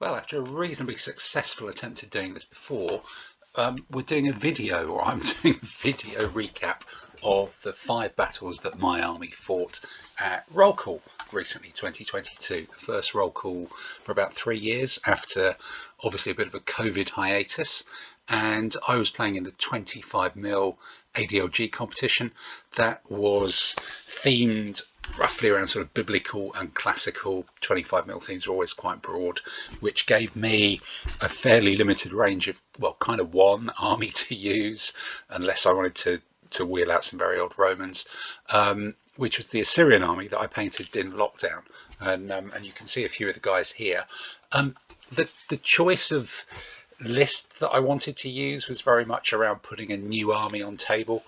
Well, after a reasonably successful attempt at doing this before, we're doing a video, or I'm doing a video recap of the 5 battles that my army fought at roll call recently, 2022. The first roll call for about 3 years after obviously a bit of a COVID hiatus. And I was playing in the 25mm ADLG competition that was themed roughly around sort of biblical and classical. 25mm themes are always quite broad, which gave me a fairly limited range of, well, kind of one army to use, unless I wanted to wheel out some very old Romans, which was the Assyrian army that I painted in lockdown. And you can see a few of the guys here. The choice of list that I wanted to use was very much around putting a new army on table.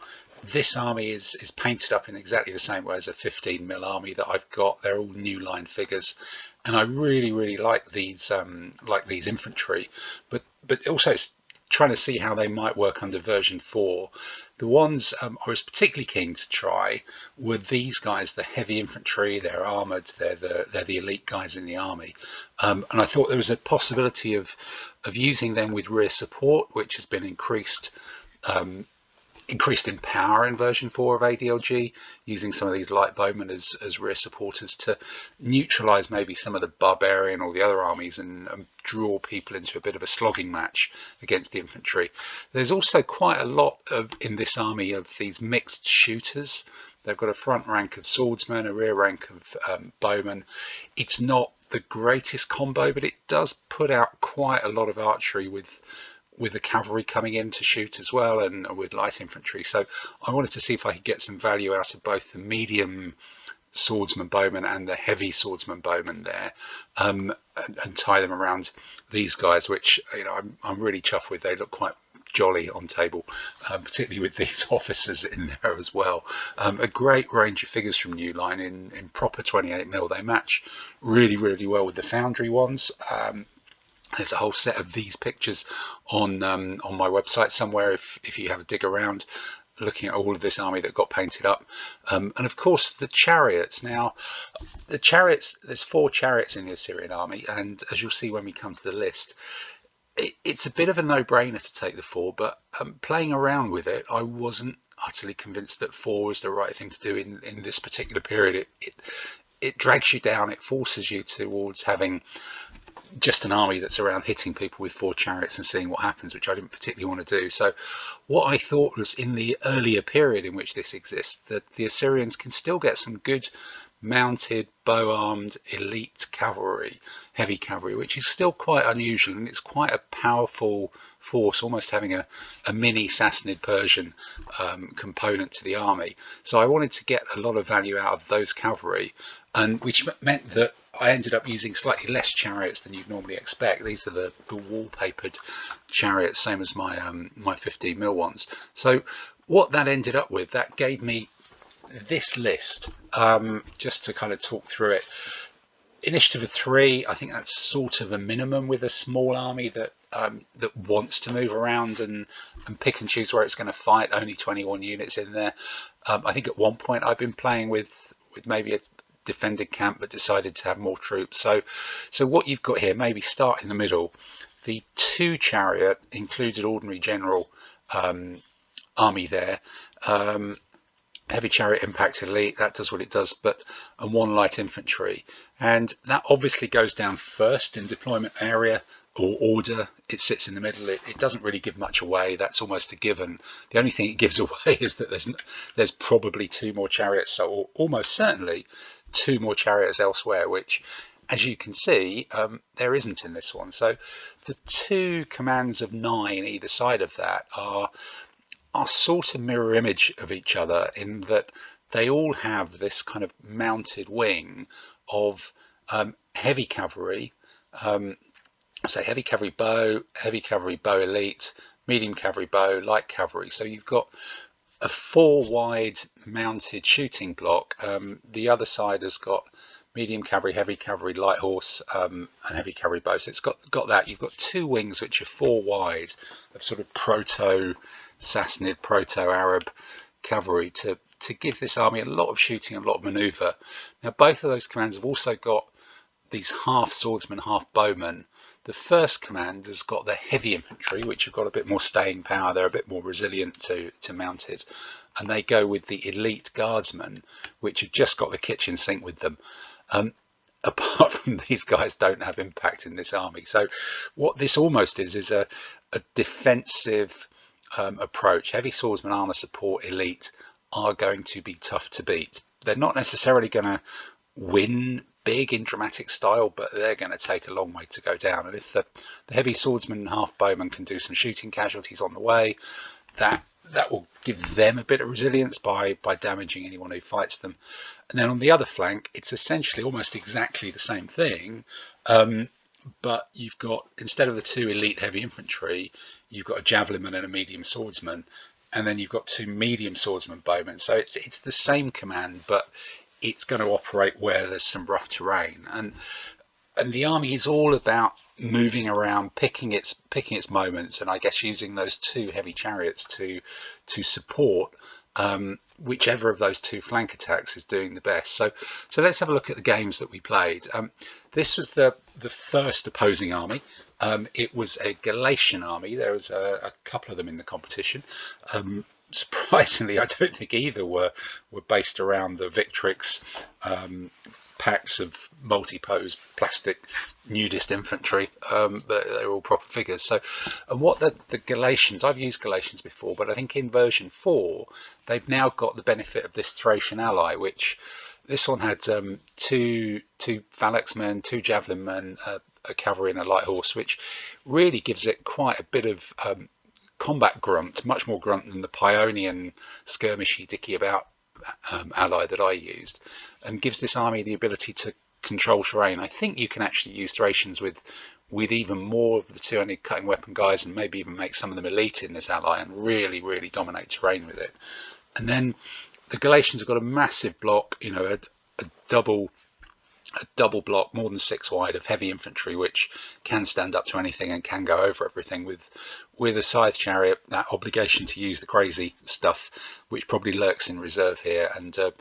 This army is painted up in exactly the same way as a 15mm army that I've got. They're all new line figures, and I really like these infantry, but also trying to see how they might work under version 4. The ones I was particularly keen to try were these guys, the heavy infantry. They're armored, they're the elite guys in the army, and I thought there was a possibility of using them with rear support, which has been increased in power in version 4 of ADLG, using some of these light bowmen as rear supporters to neutralize maybe some of the barbarian or the other armies and draw people into a bit of a slogging match against the infantry. There's also quite a lot in this army of these mixed shooters. They've got a front rank of swordsmen, a rear rank of bowmen. It's not the greatest combo, but it does put out quite a lot of archery with the cavalry coming in to shoot as well, and with light infantry. So I wanted to see if I could get some value out of both the medium swordsman bowmen and the heavy swordsman bowmen there, and tie them around these guys, which, you know, I'm really chuffed with. They look quite jolly on table, particularly with these officers in there as well. A great range of figures from New Line in proper 28mm. They match really well with the Foundry ones. There's a whole set of these pictures on my website somewhere if you have a dig around, looking at all of this army that got painted up. And of course the chariots. Now the chariots, there's 4 chariots in the Assyrian army, and as you'll see when we come to the list, it's a bit of a no-brainer to take the 4, but playing around with it, I wasn't utterly convinced that 4 was the right thing to do in this particular period. It drags you down, it forces you towards having just an army that's around hitting people with 4 chariots and seeing what happens, which I didn't particularly want to do. So what I thought was, in the earlier period in which this exists, that the Assyrians can still get some good mounted, bow-armed, elite cavalry, heavy cavalry, which is still quite unusual, and it's quite a powerful force, almost having a mini Sassanid Persian component to the army. So I wanted to get a lot of value out of those cavalry, and which meant that I ended up using slightly less chariots than you'd normally expect. These are the wallpapered chariots, same as my 15mm ones. So what that ended up with, that gave me this list, just to kind of talk through it. Initiative of 3, I think that's sort of a minimum with a small army that wants to move around and pick and choose where it's going to fight. Only 21 units in there. I think at one point I've been playing with maybe a defended camp, but decided to have more troops. So what you've got here, maybe start in the middle. The 2 chariot included ordinary general army there. Heavy chariot impact elite, that does what it does, and 1 light infantry, and that obviously goes down first in deployment area or order. It sits in the middle. It doesn't really give much away. That's almost a given. The only thing it gives away is that there's probably 2 more chariots, or almost certainly 2 more chariots elsewhere, which, as you can see, there isn't in this one. So the 2 commands of 9 either side of that are sort of mirror image of each other, in that they all have this kind of mounted wing of heavy cavalry, so heavy cavalry bow elite, medium cavalry bow, light cavalry. So you've got a 4 wide mounted shooting block. The other side has got medium cavalry, heavy cavalry, light horse, and heavy cavalry bow. So it's got that. You've got 2 wings which are 4 wide of sort of proto Sassanid, proto-Arab cavalry to give this army a lot of shooting, a lot of manoeuvre. Now both of those commands have also got these half swordsmen, half bowmen The first command has got the heavy infantry, which have got a bit more staying power. They're a bit more resilient to mounted, and they go with the elite guardsmen, which have just got the kitchen sink with them. Apart from these guys don't have impact in this army. So what this almost is a defensive approach. Heavy swordsman, armor support, elite are going to be tough to beat. They're not necessarily going to win big in dramatic style, but they're going to take a long way to go down. And if the heavy swordsman and half bowman can do some shooting casualties on the way, that will give them a bit of resilience by damaging anyone who fights them. And then on the other flank, it's essentially almost exactly the same thing, but you've got, instead of the two elite heavy infantry, you've got a javelinman and a medium swordsman, and then you've got two medium swordsman bowmen. So it's the same command, but it's going to operate where there's some rough terrain. And the army is all about moving around, picking its moments, and I guess using those two heavy chariots to support whichever of those two flank attacks is doing the best. So let's have a look at the games that we played. This was the first opposing army. It was a Galatian army. There was a couple of them in the competition. Surprisingly, I don't think either were based around the Victrix packs of multi-pose plastic nudist infantry, but they're all proper figures. So, and what the Galatians, I've used Galatians before, but I think in version 4 they've now got the benefit of this Thracian ally, which this one had two phalanxmen, two javelinmen, a cavalry and a light horse, which really gives it quite a bit of combat grunt, much more grunt than the Paeonian skirmishy dicky about ally that I used, and gives this army the ability to control terrain. I think you can actually use Thracians with even more of the two-handed cutting weapon guys, and maybe even make some of them elite in this ally and really dominate terrain with it. And then the Galatians have got a massive block, you know, a double block, more than 6 wide, of heavy infantry, which can stand up to anything and can go over everything, with a scythe chariot, that obligation to use the crazy stuff, which probably lurks in reserve here, and a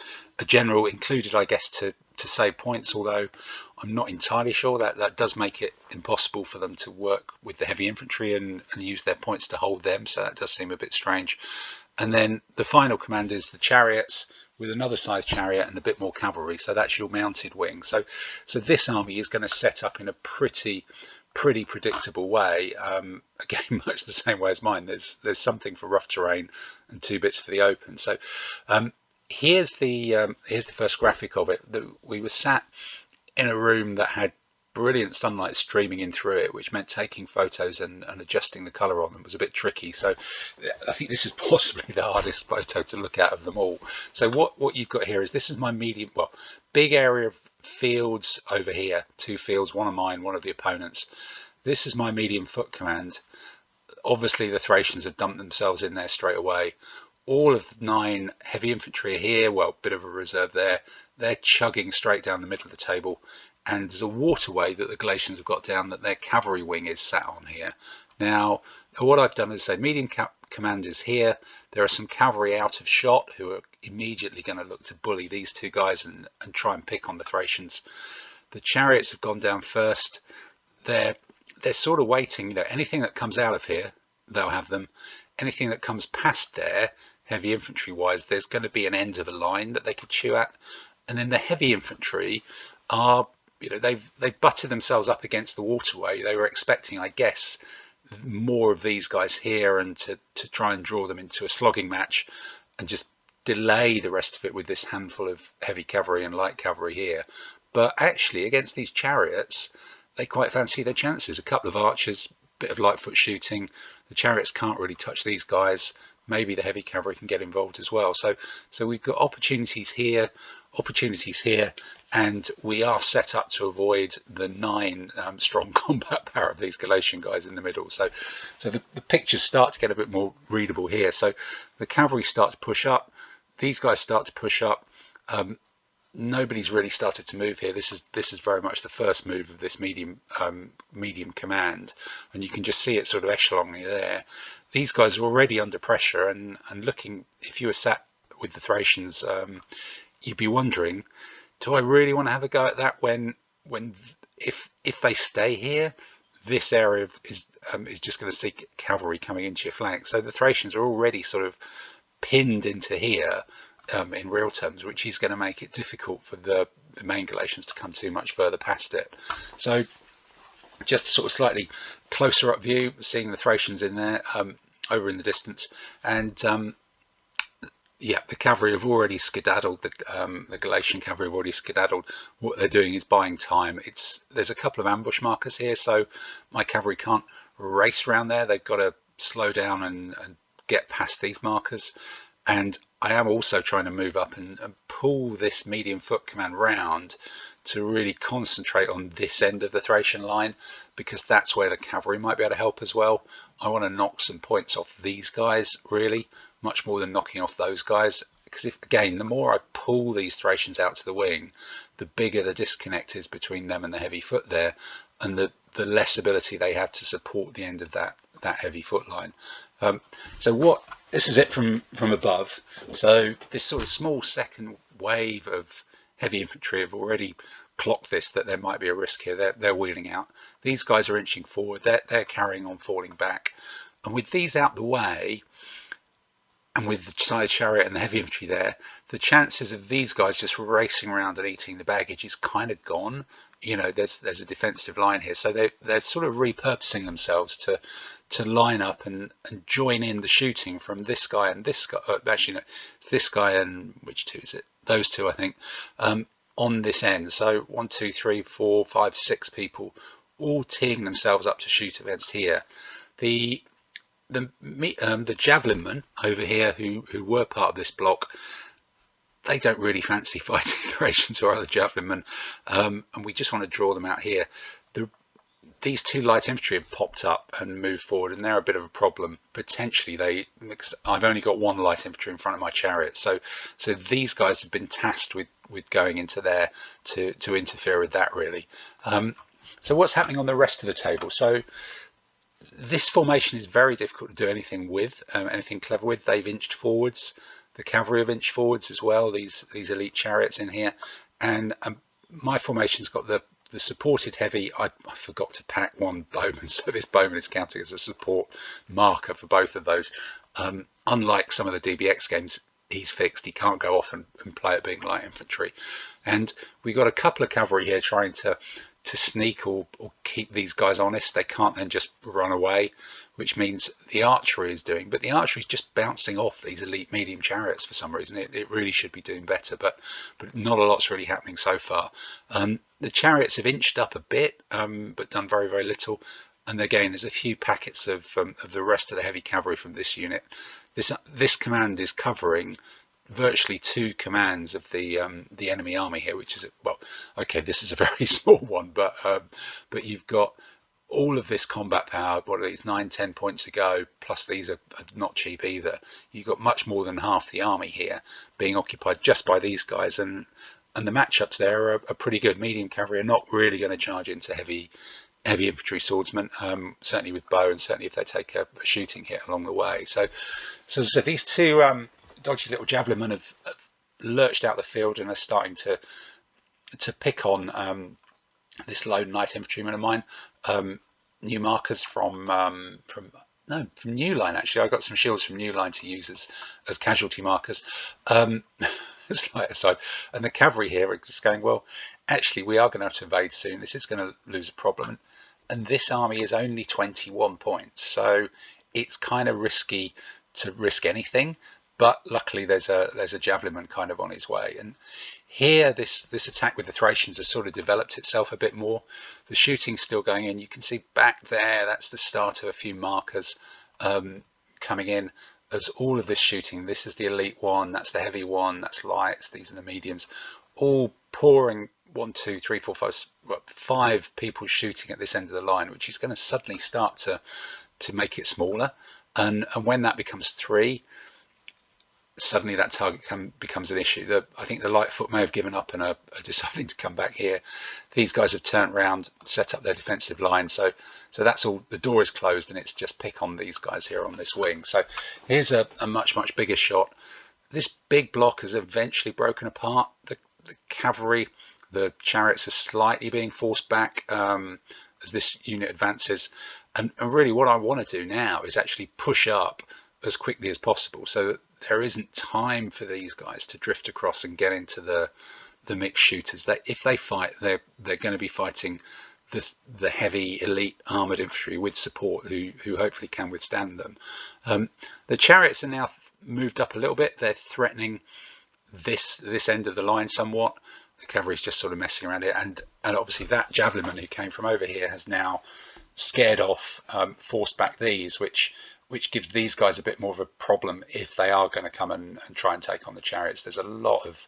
general included, I guess, to save points, although I'm not entirely sure. That does make it impossible for them to work with the heavy infantry and use their points to hold them, so that does seem a bit strange. And then the final command is the chariots, with another scythe chariot and a bit more cavalry, so that's your mounted wing. So this army is going to set up in a pretty predictable way, again much the same way as mine. There's something for rough terrain and 2 bits for the open. So here's the first graphic of it. We were sat in a room that had brilliant sunlight streaming in through it, which meant taking photos and adjusting the color on them was a bit tricky. So I think this is possibly the hardest photo to look at of them all. So what you've got here is, this is my medium, well, big area of fields over here, 2 fields, one of mine, one of the opponents. This is my medium foot command. Obviously the Thracians have dumped themselves in there straight away. All of the 9 heavy infantry are here, well, bit of a reserve there. They're chugging straight down the middle of the table, and there's a waterway that the Galatians have got down that their cavalry wing is sat on here. Now, what I've done is say medium command is here. There are some cavalry out of shot who are immediately going to look to bully these 2 guys and try and pick on the Thracians. The chariots have gone down first. They're sort of waiting, you know, anything that comes out of here, they'll have them. Anything that comes past there, heavy infantry wise, there's going to be an end of a line that they could chew at. And then the heavy infantry are, you know, they've butted themselves up against the waterway. They were expecting, I guess, more of these guys here, and to try and draw them into a slogging match and just delay the rest of it with this handful of heavy cavalry and light cavalry here. But actually, against these chariots, they quite fancy their chances. A couple of archers, bit of light foot shooting. The chariots can't really touch these guys. Maybe the heavy cavalry can get involved as well. So we've got opportunities here, and we are set up to avoid the 9 strong combat power of these Galatian guys in the middle. So the pictures start to get a bit more readable here. So the cavalry start to push up. These guys start to push up. Nobody's really started to move here. This is very much the first move of this medium command, and you can just see it sort of echeloning there. These guys are already under pressure, and looking, if you were sat with the Thracians, you'd be wondering, do I really want to have a go at that when if they stay here, this area is just going to see cavalry coming into your flank. So the Thracians are already sort of pinned into here in real terms, which is going to make it difficult for the main Galatians to come too much further past it. So just a sort of slightly closer up view, seeing the Thracians in there over in the distance, and yeah, the cavalry have already skedaddled. The Galatian cavalry have already skedaddled. What they're doing is buying time. There's a couple of ambush markers here, so my cavalry can't race around there. They've got to slow down and get past these markers. And I am also trying to move up and pull this medium foot command round to really concentrate on this end of the Thracian line, because that's where the cavalry might be able to help as well. I want to knock some points off these guys, really, much more than knocking off those guys, because again, the more I pull these Thracians out to the wing, the bigger the disconnect is between them and the heavy foot there, and the less ability they have to support the end of that heavy foot line. So this is it from above. So this sort of small second wave of heavy infantry have already clocked this, that there might be a risk here. They're wheeling out. These guys are inching forward. They're carrying on falling back. And with these out the way, and with the side chariot and the heavy infantry there, the chances of these guys just racing around and eating the baggage is kind of gone. You know, there's a defensive line here, so they're sort of repurposing themselves to line up and join in the shooting from this guy and this guy. Actually, no, it's this guy and which two is it? Those two, I think, on this end. So 1, 2, 3, 4, 5, 6 people all teeing themselves up to shoot against here. The javelin men over here who were part of this block, they don't really fancy fighting Thracians or other javelin men, and we just want to draw them out here. These two light infantry have popped up and moved forward, and they're a bit of a problem. Potentially, I've only got one light infantry in front of my chariot, so these guys have been tasked with going into there to interfere with that, really. So what's happening on the rest of the table? So this formation is very difficult to do anything with, anything clever with. They've inched forwards. The cavalry have inched forwards as well. These elite chariots in here, and my formation's got the supported heavy. I forgot to pack one bowman, so this bowman is counting as a support marker for both of those. Unlike some of the DBX games, he's fixed. He can't go off and play it being light infantry. And we've got a couple of cavalry here trying to sneak or keep these guys honest. They can't then just run away, which means the archery is doing, but the archery is just bouncing off these elite medium chariots for some reason. It really should be doing better, but not a lot's really happening so far. The chariots have inched up a bit, but done very, very little. And again, there's a few packets of the rest of the heavy cavalry from this unit. This command is covering virtually 2 commands of the enemy army here, which is, well, okay, this is a very small one, but you've got all of this combat power. What are these, 9-10 points to go, plus these are not cheap either. You've got much more than half the army here being occupied just by these guys, and the matchups there are pretty good. Medium cavalry are not really going to charge into heavy infantry swordsmen, certainly with bow, and certainly if they take a shooting hit along the way. So as I said, these two dodgy little javelin men have lurched out the field and are starting to pick on this lone light infantryman of mine. New markers from New Line, actually. I got some shields from New Line to use as casualty markers. Slight aside, and the cavalry here are just going, well, actually we are going to have to invade soon. This is going to lose a problem, and this army is only 21 points, so it's kind of risky to risk anything. But luckily there's a javelin man kind of on his way, and here this attack with the Thracians has sort of developed itself a bit more. The shooting's still going in. You can see back there, that's the start of a few markers coming in. As all of this shooting, this is the elite one, that's the heavy one, that's lights, these are the mediums, all pouring 1, 2, 3, 4, 5, 5 people shooting at this end of the line, which is going to suddenly start to make it smaller. And when that becomes 3, suddenly that target becomes an issue. I think the Lightfoot may have given up and are deciding to come back here. These guys have turned around, set up their defensive line, so that's all. The door is closed and it's just pick on these guys here on this wing. So here's a much bigger shot. This big block has eventually broken apart. The cavalry, the chariots are slightly being forced back. this unit advances. And really what I want to do now is actually push up as quickly as possible so that there isn't time for these guys to drift across and get into the mixed shooters. If they fight, they're going to be fighting the heavy elite armored infantry with support who hopefully can withstand them. The chariots are now moved up a little bit. They're threatening this end of the line somewhat. The cavalry is just sort of messing around here, and obviously that javelinman who came from over here has now scared off, forced back these, which gives these guys a bit more of a problem if they are going to come and try and take on the chariots. There's a lot of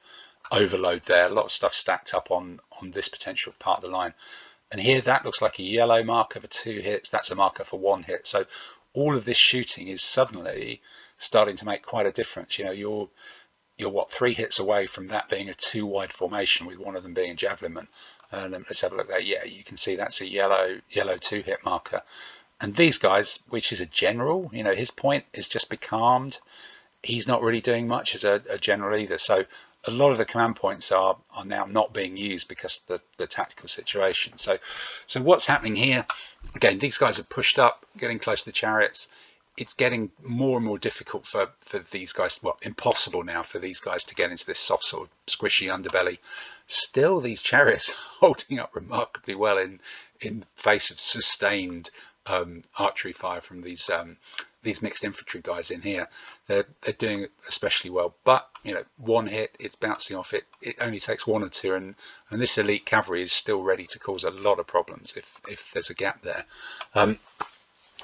overload there, a lot of stuff stacked up on this potential part of the line. And here that looks like a yellow marker for 2 hits. That's a marker for 1 hit. So all of this shooting is suddenly starting to make quite a difference. You know, you're what, 3 hits away from that being a 2 wide formation, with one of them being a javelinman. Let's have a look there. Yeah, you can see that's a yellow 2 hit marker. And these guys, which is a general, you know, his point is just be calmed. He's not really doing much as a general either. So a lot of the command points are now not being used because of the tactical situation. So what's happening here? Again, these guys are pushed up, getting close to the chariots. It's getting more and more difficult for these guys, well, impossible now for these guys to get into this soft sort of squishy underbelly. Still, these chariots are holding up remarkably well in face of sustained archery fire from these mixed infantry guys in here. They're doing especially well, but you know, 1 hit, it's bouncing off it. It only takes 1 or 2, and this elite cavalry is still ready to cause a lot of problems if there's a gap there.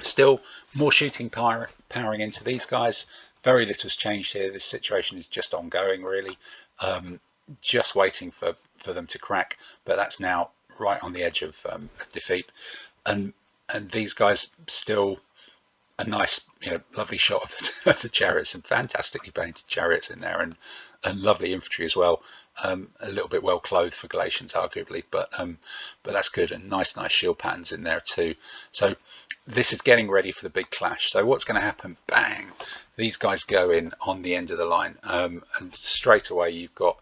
Still more shooting powering into these guys. Very little's changed here. This situation is just ongoing, really. Just waiting for them to crack, but that's now right on the edge of defeat. And these guys still a nice, you know, lovely shot of the chariots, and fantastically painted chariots in there, and lovely infantry as well. A little bit well clothed for Galatians, arguably, but that's good, and nice shield patterns in there too. So this is getting ready for the big clash. So what's going to happen? Bang! These guys go in on the end of the line, and straight away you've got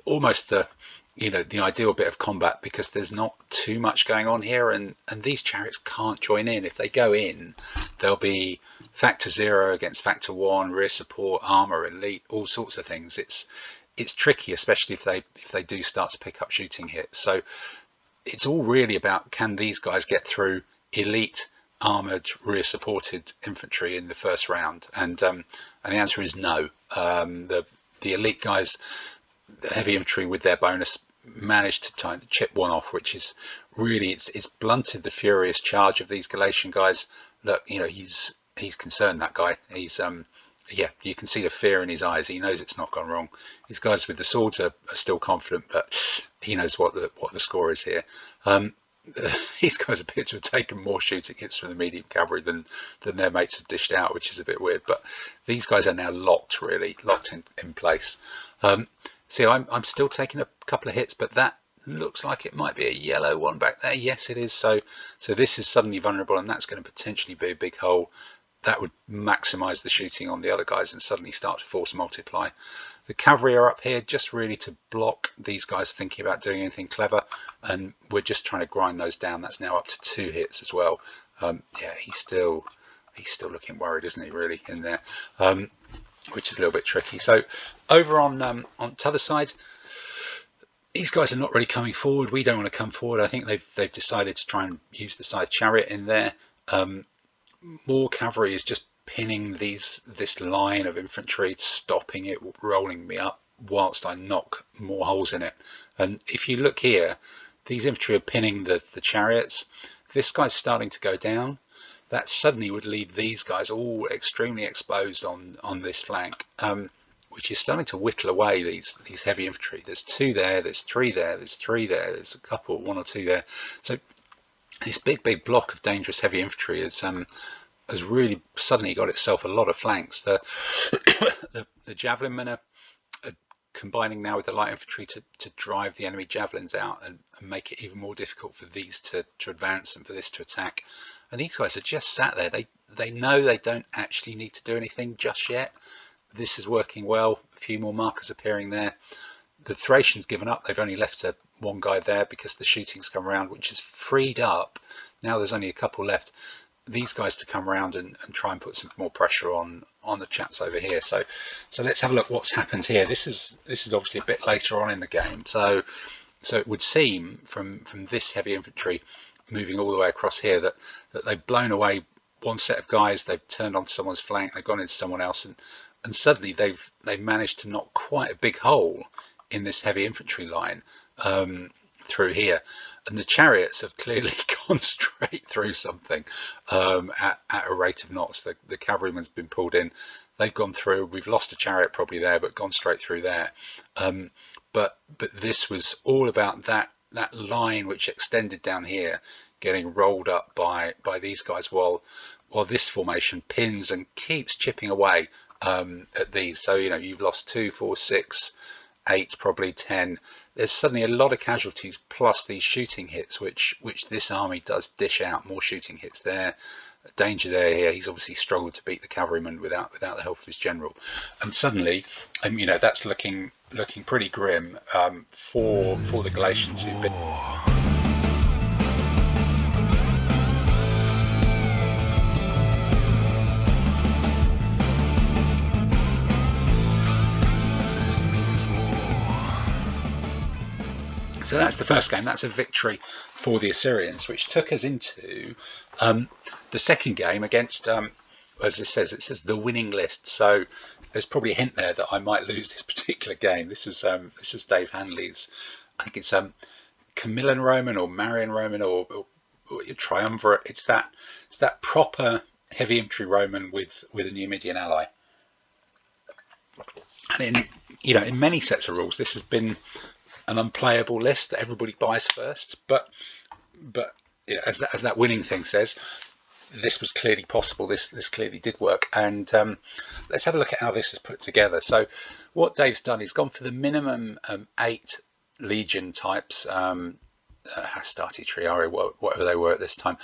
almost the ideal bit of combat, because there's not too much going on here, and these chariots can't join in. If they go in, they'll be factor 0 against factor 1, rear support, armor, elite, all sorts of things. It's tricky, especially if they do start to pick up shooting hits. So it's all really about, can these guys get through elite armored rear supported infantry in the first round? And the answer is no. The elite guys, the heavy infantry with their bonus, managed to try and chip 1 off, which is really, it's blunted the furious charge of these Galatian guys. Look, you know, he's concerned, that guy. He's yeah, you can see the fear in his eyes. He knows it's not gone wrong. These guys with the swords are still confident, but he knows what the score is here. These guys appear to have taken more shooting hits from the medium cavalry than their mates have dished out, which is a bit weird. But these guys are now locked in place. See, I'm still taking a couple of hits, but that looks like it might be a yellow one back there. Yes, it is. So this is suddenly vulnerable, and that's going to potentially be a big hole. That would maximize the shooting on the other guys and suddenly start to force multiply. The cavalry are up here just really to block these guys thinking about doing anything clever, and we're just trying to grind those down. That's now up to 2 hits as well. Yeah, he's still looking worried, isn't he, really, in there, which is a little bit tricky. So over on the other side, these guys are not really coming forward. We don't want to come forward. I think they've decided to try and use the scythe chariot in there. More cavalry is just pinning this line of infantry, stopping it, rolling me up whilst I knock more holes in it. And if you look here, these infantry are pinning the chariots. This guy's starting to go down. That suddenly would leave these guys all extremely exposed on this flank, which is starting to whittle away these heavy infantry. There's 2 there, there's 3 there, there's 3 there, there's a couple, 1 or 2 there. So this big block of dangerous heavy infantry has really suddenly got itself a lot of flanks. The javelinmen are combining now with the light infantry to drive the enemy javelins out and make it even more difficult for these to advance and for this to attack. And these guys are just sat there. They know they don't actually need to do anything just yet. This is working well. A few more markers appearing there. the Thracians given up. They've only left one guy there because the shooting's come around, which has freed up. Now there's only a couple left. These guys to come around and try and put some more pressure on the chaps over here. So let's have a look what's happened here. This is obviously a bit later on in the game. So it would seem from this heavy infantry moving all the way across here that they've blown away one set of guys. They've turned on someone's flank. They've gone into someone else, and suddenly they've managed to knock quite a big hole in this heavy infantry line through here, and the chariots have clearly gone straight through something at a rate of knots. The cavalryman's been pulled in, they've gone through. We've lost a chariot probably there, but gone straight through there. But this was all about that line which extended down here getting rolled up by these guys while this formation pins and keeps chipping away at these. So you've lost 2, 4, 6, 8, probably 10. There's suddenly a lot of casualties plus these shooting hits which this army does dish out. More shooting hits there, danger there. Here he's obviously struggled to beat the cavalryman without the help of his general, and suddenly that's looking pretty grim for the Galatians who've been. So that's the first game. That's a victory for the Assyrians, which took us into the second game against, as it says the winning list. So there's probably a hint there that I might lose this particular game. This was Dave Hanley's. I think it's Camillan Roman or Marian Roman or Triumvirate. It's that proper heavy infantry Roman with a Numidian ally. And in many sets of rules, this has been an unplayable list that everybody buys first, but as that winning thing says, this was clearly possible. This clearly did work, and let's have a look at how this is put together. So what Dave's done is gone for the minimum 8 legion types, Hastati, Triari, whatever they were at this time,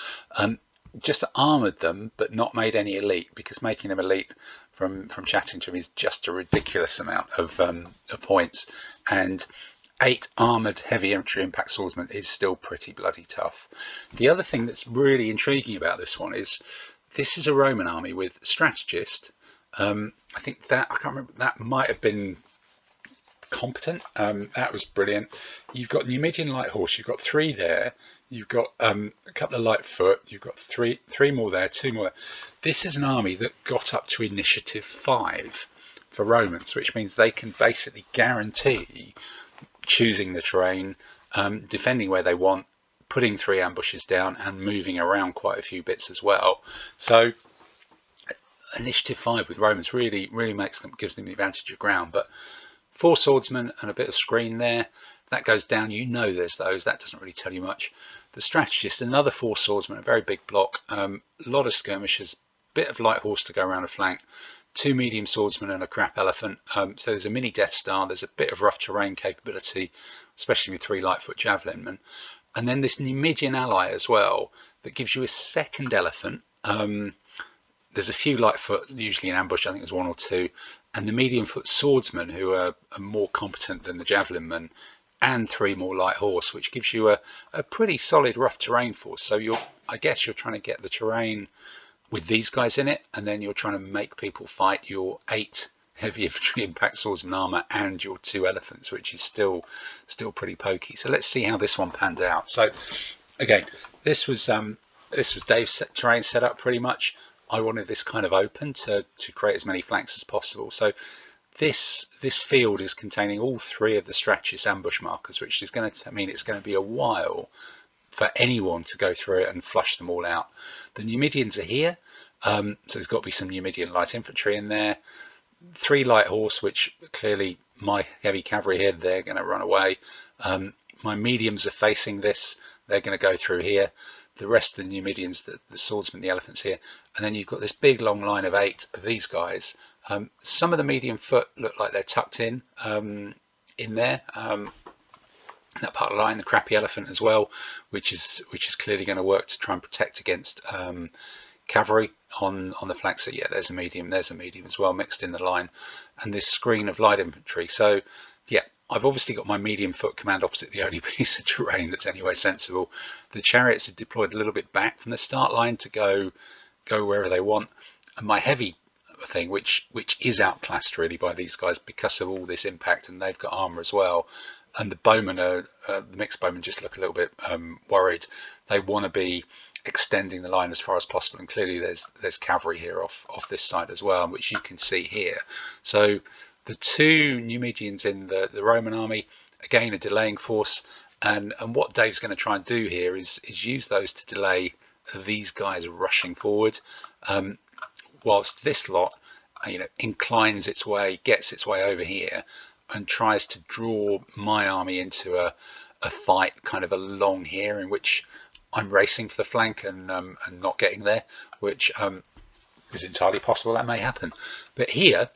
just armoured them but not made any elite, because making them elite from chatting to him is just a ridiculous amount of points, and 8 armoured heavy infantry impact swordsmen is still pretty bloody tough. The other thing that's really intriguing about this one is this is a Roman army with strategist. I think I can't remember, that might have been competent. That was brilliant. You've got Numidian light horse, you've got 3 there, you've got a couple of light foot, you've got three more there, 2 more there. This is an army that got up to initiative 5 for Romans, which means they can basically guarantee choosing the terrain, defending where they want, putting 3 ambushes down and moving around quite a few bits as well. So initiative 5 with Romans really gives them the advantage of ground. But 4 swordsmen and a bit of screen there, that goes down, there's those, that doesn't really tell you much. The strategist, another 4 swordsmen, a very big block, a lot of skirmishers, bit of light horse to go around a flank, 2 medium swordsmen and a crap elephant. So there's a mini Death Star, there's a bit of rough terrain capability, especially with 3 lightfoot javelinmen. And then this Numidian ally as well, that gives you a second elephant. There's a few lightfoot, usually in ambush, I think there's 1 or 2, and the medium foot swordsmen who are more competent than the javelinmen, and 3 more light horse, which gives you a pretty solid rough terrain force. So I guess you're trying to get the terrain with these guys in it, and then you're trying to make people fight your 8 heavy infantry impact swordsman armor and your 2 elephants, which is still pretty pokey. So let's see how this one panned out. So again, this was Dave's terrain set up pretty much. I wanted this kind of open to create as many flanks as possible. So this field is containing all 3 of the strategist ambush markers, which is going to mean it's going to be a while for anyone to go through it and flush them all out. The Numidians are here, so there's got to be some Numidian light infantry in there. 3 light horse, which clearly my heavy cavalry here, they're going to run away. My mediums are facing this, they're going to go through here. The rest of the Numidians, the swordsmen, the elephants here, and then you've got this big long line of 8 of these guys. Some of the medium foot look like they're tucked in there. That part of the line, the crappy elephant as well, which is clearly going to work to try and protect against cavalry on the flank. So yeah, there's a medium as well mixed in the line, and this screen of light infantry. So yeah, I've obviously got my medium foot command opposite the only piece of terrain that's anywhere sensible. The chariots are deployed a little bit back from the start line to go wherever they want, and my heavy thing, which is outclassed really by these guys because of all this impact, and they've got armor as well. And the bowmen are the mixed bowmen just look a little bit worried. They want to be extending the line as far as possible, and clearly there's cavalry here off this side as well, which you can see here. So the two Numidians in the Roman army, again a delaying force, and what Dave's going to try and do here is use those to delay these guys rushing forward, whilst this lot inclines its way, gets its way over here and tries to draw my army into a fight kind of along here, in which I'm racing for the flank and not getting there, which is entirely possible that may happen. But here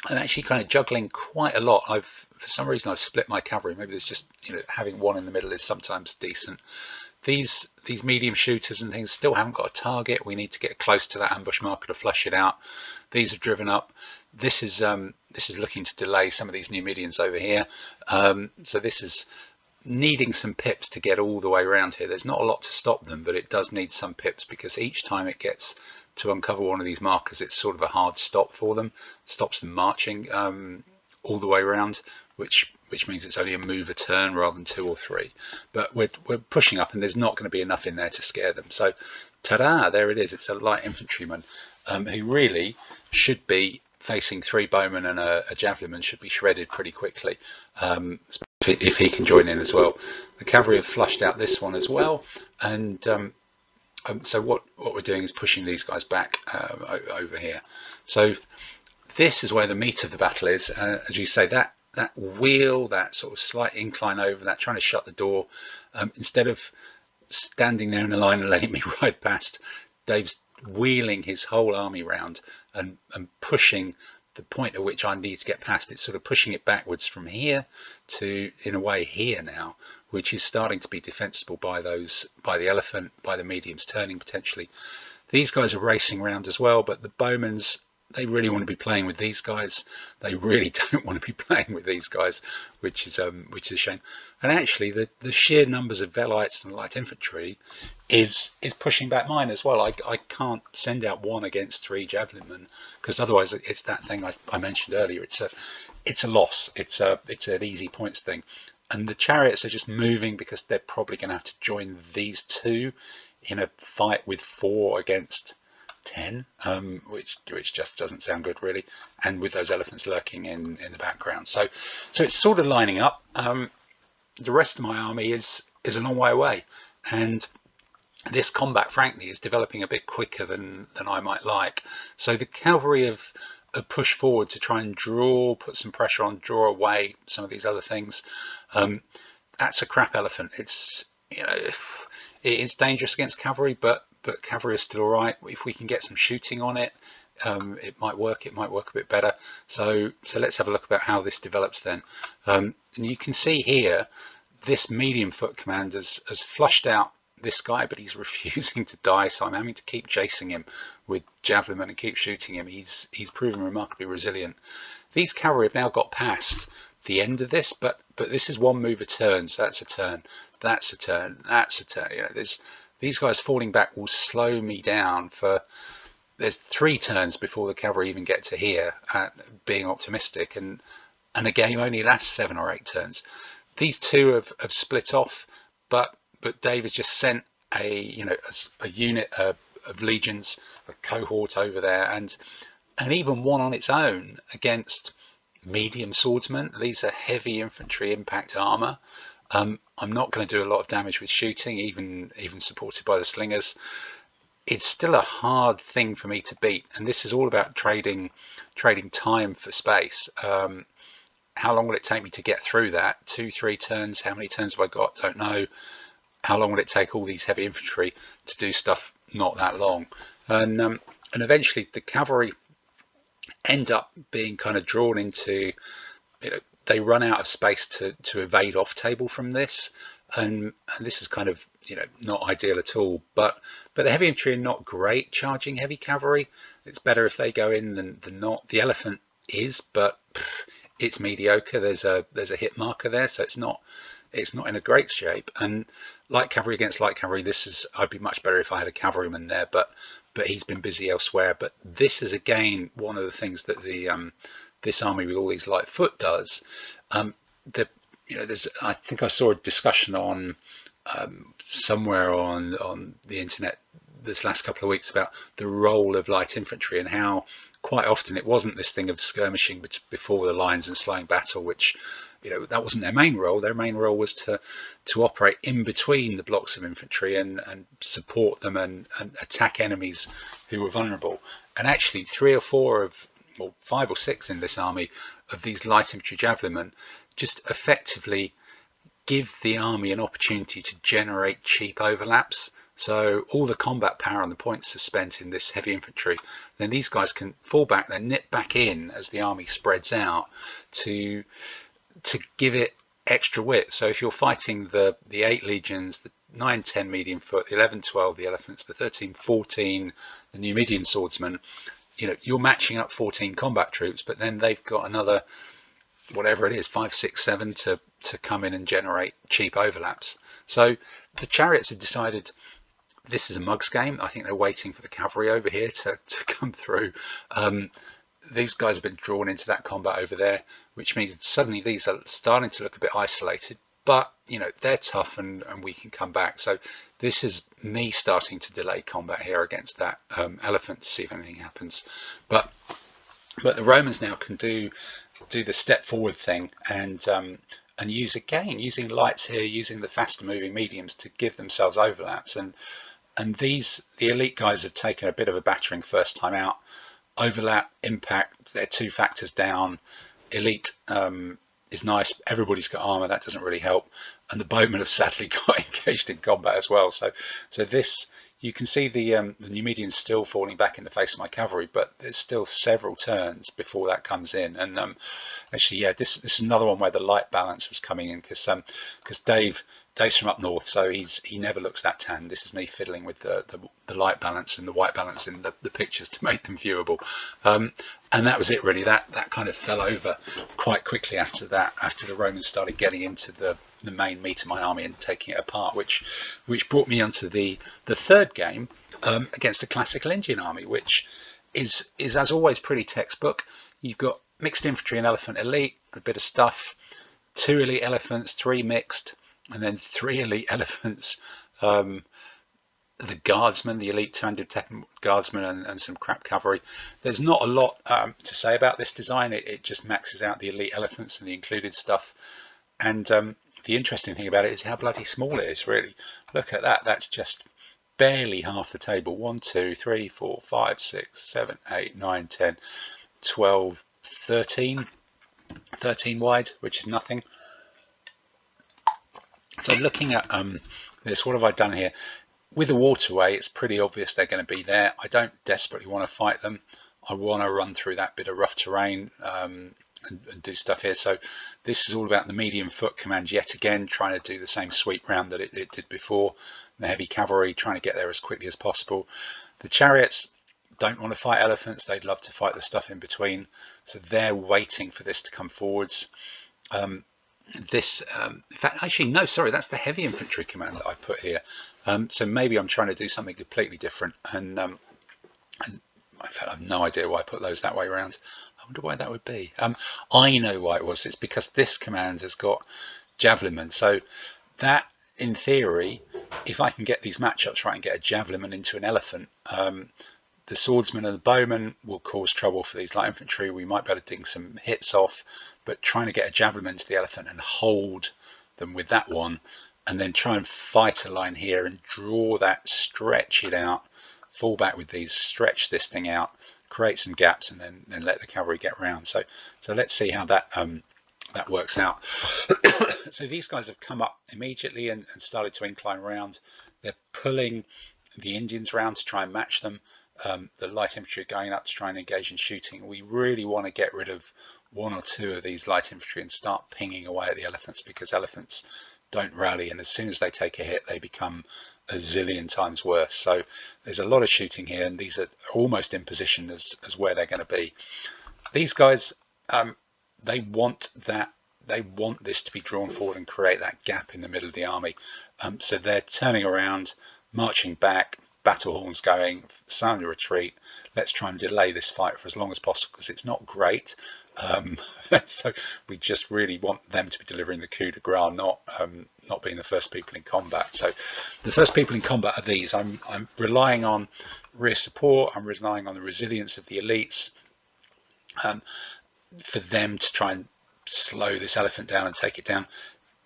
I'm actually kind of juggling quite a lot. For some reason I've split my cavalry. Maybe there's just having one in the middle is sometimes decent. These medium shooters and things still haven't got a target. We need to get close to that ambush marker to flush it out. These have driven up. This is looking to delay some of these Numidians over here. So this is needing some pips to get all the way around here. There's not a lot to stop them, but it does need some pips, because each time it gets to uncover one of these markers, it's sort of a hard stop for them, stops them marching all the way around, which means it's only a move a turn rather than 2 or 3. But we're pushing up, and there's not going to be enough in there to scare them. So ta-da, there it is. It's a light infantryman who really should be facing 3 bowmen and a javelinman, should be shredded pretty quickly, if he can join in as well. The cavalry have flushed out this one as well, and so what we're doing is pushing these guys back over here. So this is where the meat of the battle is. As you say, that wheel, that sort of slight incline over, that trying to shut the door, instead of standing there in a line and letting me ride past, Dave's wheeling his whole army round and pushing the point at which I need to get past. It's sort of pushing it backwards from here to, in a way, here now, which is starting to be defensible by the elephant, by the mediums turning potentially. These guys are racing around as well, but the bowmen's, they really want to be playing with these guys. They really don't want to be playing with these guys, which is a shame. And actually, the sheer numbers of velites and light infantry is pushing back mine as well. I can't send out 1 against 3 javelinmen, because otherwise it's that thing I mentioned earlier. It's a loss. It's an easy points thing. And the chariots are just moving because they're probably going to have to join these 2 in a fight with 4 against 10, which just doesn't sound good really, and with those elephants lurking in the background. So it's sort of lining up. The rest of my army is a long way away, and this combat frankly is developing a bit quicker than I might like. So the cavalry have pushed forward to try and put some pressure on, draw away some of these other things. That's a crap elephant. It's it is dangerous against cavalry, but cavalry is still all right. If we can get some shooting on it, it might work. It might work a bit better. So let's have a look about how this develops then. And you can see here, this medium foot command has flushed out this guy, but he's refusing to die. So I'm having to keep chasing him with javelinmen and keep shooting him. He's proven remarkably resilient. These cavalry have now got past the end of this, but this is 1 move a turn. So that's a turn. That's a turn. That's a turn. These guys falling back will slow me down for, there's 3 turns before the cavalry even get to here, being optimistic, and a game only lasts 7 or 8 turns. These 2 have split off, but Dave has just sent a unit of legions, a cohort over there, and even one on its own against medium swordsmen. These are heavy infantry impact armor. I'm not going to do a lot of damage with shooting, even supported by the slingers. It's still a hard thing for me to beat, and this is all about trading time for space. How long will it take me to get through that? 2-3 turns? How many turns have I got? Don't know. How long will it take all these heavy infantry to do stuff? Not that long. And eventually the cavalry end up being kind of drawn into, they run out of space to evade off table from this, and this is kind of not ideal at all. But the heavy infantry are not great charging heavy cavalry. It's better if they go in than not. The elephant is, but it's mediocre. There's a hit marker there, so it's not in a great shape. And light cavalry against light cavalry, I'd be much better if I had a cavalryman there, but he's been busy elsewhere. But this is again one of the things that this army with all these light foot does. I think I saw a discussion on somewhere on the internet this last couple of weeks about the role of light infantry and how quite often it wasn't this thing of skirmishing before the lines and slowing battle, which that wasn't their main role. Their main role was to operate in between the blocks of infantry and support them and attack enemies who were vulnerable. And actually 3 or 4 or 5 or 6 in this army of these light infantry javelinmen just effectively give the army an opportunity to generate cheap overlaps. So all the combat power and the points are spent in this heavy infantry. Then these guys can fall back, then nip back in as the army spreads out to give it extra width. So if you're fighting the 8 legions, the 9, 10 medium foot, the 11, 12, the elephants, the 13, 14, the Numidian swordsmen, you're matching up 14 combat troops, but then they've got another, whatever it is, 5, 6, 7 to come in and generate cheap overlaps. So the Chariots have decided this is a mugs game. I think they're waiting for the cavalry over here to come through. These guys have been drawn into that combat over there, which means suddenly these are starting to look a bit isolated, but they're tough and we can come back. So this is me starting to delay combat here against that elephant to see if anything happens. But the Romans now can do the step forward thing and using lights here, using the faster moving mediums to give themselves overlaps. And the elite guys have taken a bit of a battering first time out. Overlap, impact, they're 2 factors down. Elite is nice. Everybody's got armor, that doesn't really help. And the bowmen have sadly got engaged in combat as well. So this, you can see the Numidians still falling back in the face of my cavalry, but there's still several turns before that comes in. And actually, yeah, this is another one where the light balance was coming in because Dave's from up north, so he never looks that tan. This is me fiddling with the light balance and the white balance in the pictures to make them viewable. And that was it really. That kind of fell over quite quickly after that, after the Romans started getting into the main meat of my army and taking it apart, which brought me onto the third game against a classical Indian army, which is as always pretty textbook. You've got mixed infantry and elephant elite, a bit of stuff, 2 elite elephants, 3 mixed, and then 3 elite elephants, the guardsmen, the elite 200 guardsmen, and some crap cavalry. There's not a lot to say about this design. It just maxes out the elite elephants and the included stuff. And the interesting thing about it is how bloody small it is, really. Look at that. That's just barely half the table. 1, 2, 3, 4, 5, 6, 7, 8, 9, 10, 12, 13 wide, which is nothing. So looking at this, what have I done here? With the waterway, it's pretty obvious they're going to be there. I don't desperately want to fight them. I want to run through that bit of rough terrain and do stuff here. So this is all about the medium foot command yet again, trying to do the same sweep round that it did before. The heavy cavalry trying to get there as quickly as possible. The chariots don't want to fight elephants. They'd love to fight the stuff in between. So they're waiting for this to come forwards. In fact, actually, no, sorry, that's the heavy infantry command that I put here. So maybe I'm trying to do something completely different. And in fact, I have no idea why I put those that way around. I wonder why that would be. I know why it was. It's because this command has got javelinmen. So that, in theory, if I can get these matchups right and get a javelinman into an elephant, the swordsman and the bowman will cause trouble for these light infantry. We might be able to ding some hits off, but trying to get a javelin to the elephant and hold them with that one, and then try and fight a line here and draw that, stretch it out, fall back with these, stretch this thing out, create some gaps, and then let the cavalry get round. So let's see how that works out. So these guys have come up immediately and started to incline around. They're pulling the Indians round to try and match them. The light infantry are going up to try and engage in shooting. We really want to get rid of 1 or 2 of these light infantry and start pinging away at the elephants, because elephants don't rally, and as soon as they take a hit they become a zillion times worse. So there's a lot of shooting here, and these are almost in position as where they're going to be. These guys, they want that. They want this to be drawn forward and create that gap in the middle of the army. So they're turning around, marching back, battle horns going, sound a retreat. Let's try and delay this fight for as long as possible because it's not great. So we just really want them to be delivering the coup de grace, not being the first people in combat. So the first people in combat are these. I'm relying on rear support. I'm relying on the resilience of the elites for them to try and slow this elephant down and take it down.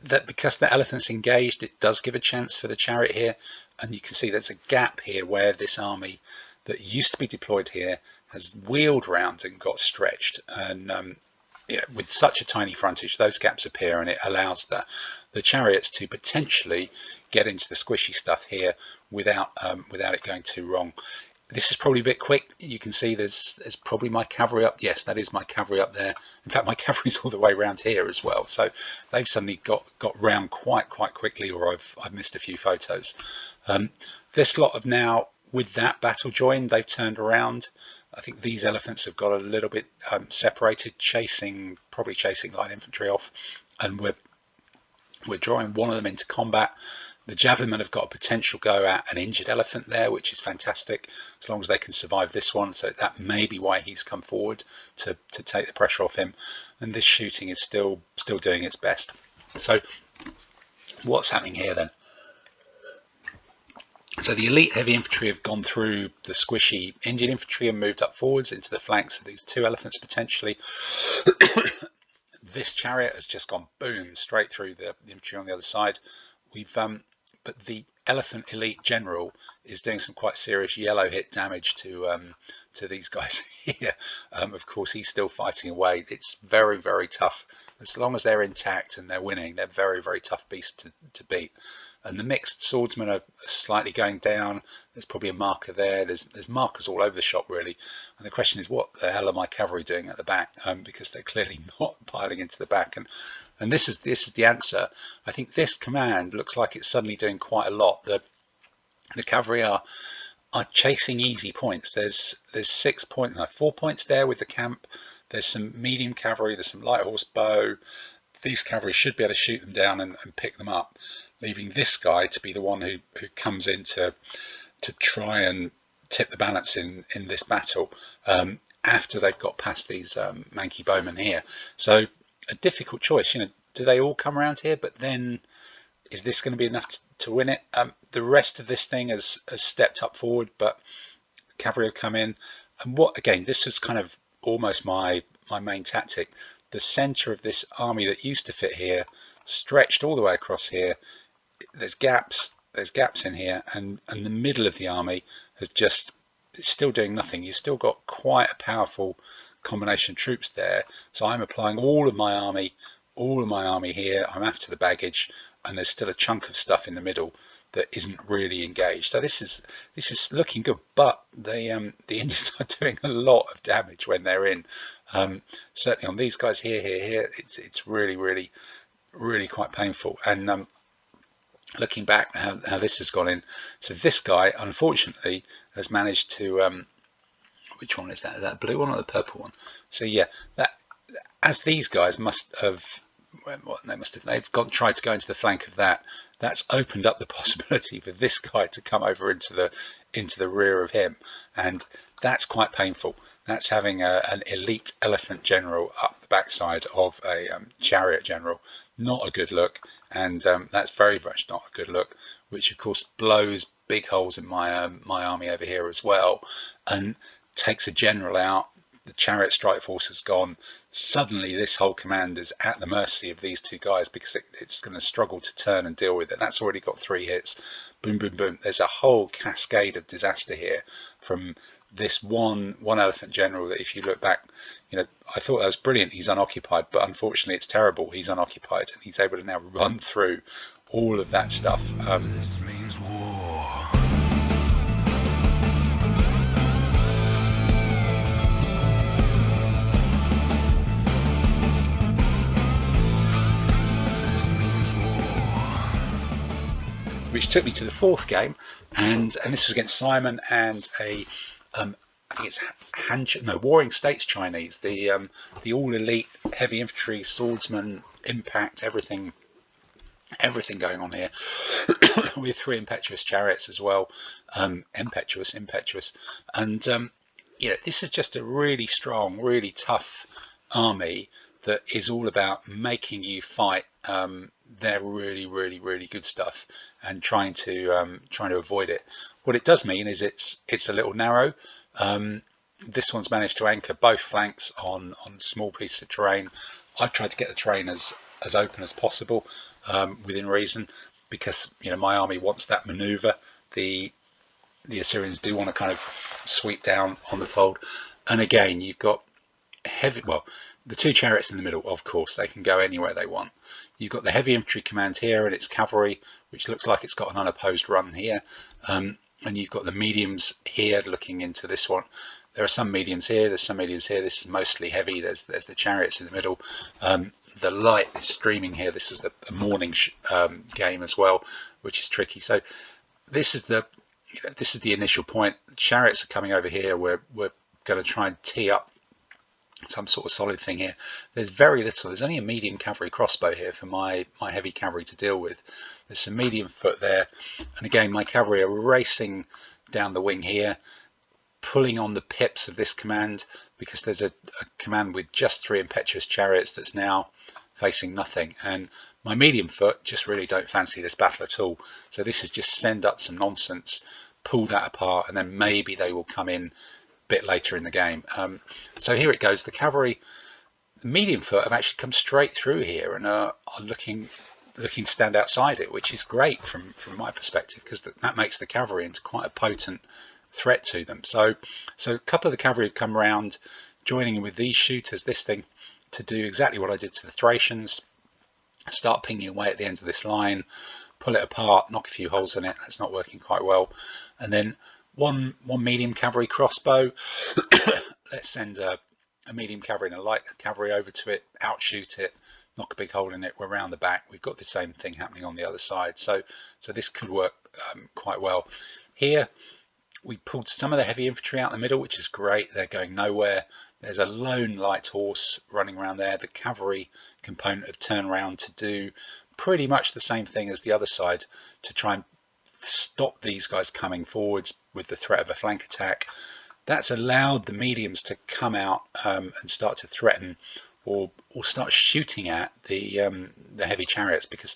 That because the elephant's engaged, it does give a chance for the chariot here, and you can see there's a gap here where this army that used to be deployed here has wheeled round and got stretched, and with such a tiny frontage, those gaps appear, and it allows the chariots to potentially get into the squishy stuff here without it going too wrong. This is probably a bit quick. You can see there's probably my cavalry up. Yes, that is my cavalry up there. In fact, my cavalry's all the way around here as well. So they've suddenly got round quite quickly, or I've missed a few photos. This lot of now, with that battle joined, they've turned around. I think these elephants have got a little bit separated, probably chasing light infantry off, and we're drawing one of them into combat. The javelin have got a potential go at an injured elephant there, which is fantastic, as long as they can survive this one. So that may be why he's come forward to take the pressure off him. And this shooting is still doing its best. So what's happening here then? So the elite heavy infantry have gone through the squishy Indian infantry and moved up forwards into the flanks of these two elephants potentially. This chariot has just gone boom straight through the infantry on the other side. But the elephant elite general is doing some quite serious yellow hit damage to these guys here. Of course, he's still fighting away. It's very tough. As long as they're intact and they're winning, they're very tough beasts to beat. And the mixed swordsmen are slightly going down. There's probably a marker there. There's markers all over the shop really. And the question is, what the hell are my cavalry doing at the back? Because they're clearly not piling into the back. And this is the answer. I think this command looks like it's suddenly doing quite a lot. The cavalry are chasing easy points. There's 4 points there with the camp. There's some medium cavalry. There's some light horse bow. These cavalry should be able to shoot them down and pick them up, leaving this guy to be the one who comes in to try and tip the balance in this battle after they've got past these manky bowmen here. So a difficult choice. Do they all come around here? But then is this going to be enough to win it? The rest of this thing has stepped up forward, but cavalry have come in. And again, this was kind of almost my main tactic. The center of this army that used to fit here stretched all the way across here. There's gaps in here, and the middle of the army it's still doing nothing. You've still got quite a powerful combination of troops there. So I'm applying all of my army here. I'm after the baggage, and there's still a chunk of stuff in the middle that isn't really engaged. So this is looking good, but the Indians are doing a lot of damage when they're in. Certainly on these guys here, it's really quite painful. And looking back how this has gone in, so this guy unfortunately has managed to which one is that? Is that blue one or the purple one? So yeah, that as these guys must have, they've tried to go into the flank of that's opened up the possibility for this guy to come over into the rear of him, and that's quite painful. That's having an elite elephant general up the backside of a chariot general. Not a good look, and that's very much not a good look, which of course blows big holes in my army over here as well, and takes a general out. The chariot strike force has gone. Suddenly this whole command is at the mercy of these two guys, because it's going to struggle to turn and deal with it. That's already got 3 hits. Boom. There's a whole cascade of disaster here from this one elephant general that, if you look back, I thought that was brilliant. He's unoccupied, but unfortunately it's terrible. He's unoccupied, and he's able to now run through all of that stuff. This means war. Which took me to the 4th game, and this was against Simon and a I think it's Warring States Chinese, the all elite heavy infantry, swordsman, impact, everything going on here. With 3 impetuous chariots as well, impetuous, and this is just a really strong, really tough army that is all about making you fight their really good stuff and trying to avoid it. What it does mean is it's a little narrow. This one's managed to anchor both flanks on small pieces of terrain. I've tried to get the terrain as open as possible, within reason, because my army wants that maneuver. The Assyrians do want to kind of sweep down on the fold, and again you've got the 2 chariots in the middle. Of course, they can go anywhere they want. You've got the heavy infantry command here and its cavalry, which looks like it's got an unopposed run here, and you've got the mediums here looking into this one. There are some mediums here, there's some mediums here. This is mostly heavy. There's the chariots in the middle. The light is streaming here. This is the morning game as well, which is tricky. So this is the initial point. The chariots are coming over here. We're going to try and tee up some sort of solid thing here. There's very little. There's only a medium cavalry crossbow here for my heavy cavalry to deal with. There's some medium foot there, and again my cavalry are racing down the wing here, pulling on the pips of this command, because there's a command with just 3 impetuous chariots that's now facing nothing, and my medium foot just really don't fancy this battle at all. So this is just send up some nonsense, pull that apart, and then maybe they will come in a bit later in the game. So here it goes. The cavalry, the medium foot, have actually come straight through here and are looking to stand outside it, which is great from my perspective, because that makes the cavalry into quite a potent threat to them. So a couple of the cavalry have come around, joining in with these shooters, this thing, to do exactly what I did to the Thracians. Start pinging away at the end of this line, pull it apart, knock a few holes in it. That's not working quite well. And then one medium cavalry crossbow. Let's send a medium cavalry and a light cavalry over to it, outshoot it, knock a big hole in it. We're around the back. We've got the same thing happening on the other side. So this could work quite well. Here we pulled some of the heavy infantry out in the middle, which is great. They're going nowhere. There's a lone light horse running around there. The cavalry component have turned around to do pretty much the same thing as the other side, to try and stop these guys coming forwards with the threat of a flank attack. That's allowed the mediums to come out and start to threaten or start shooting at the heavy chariots, because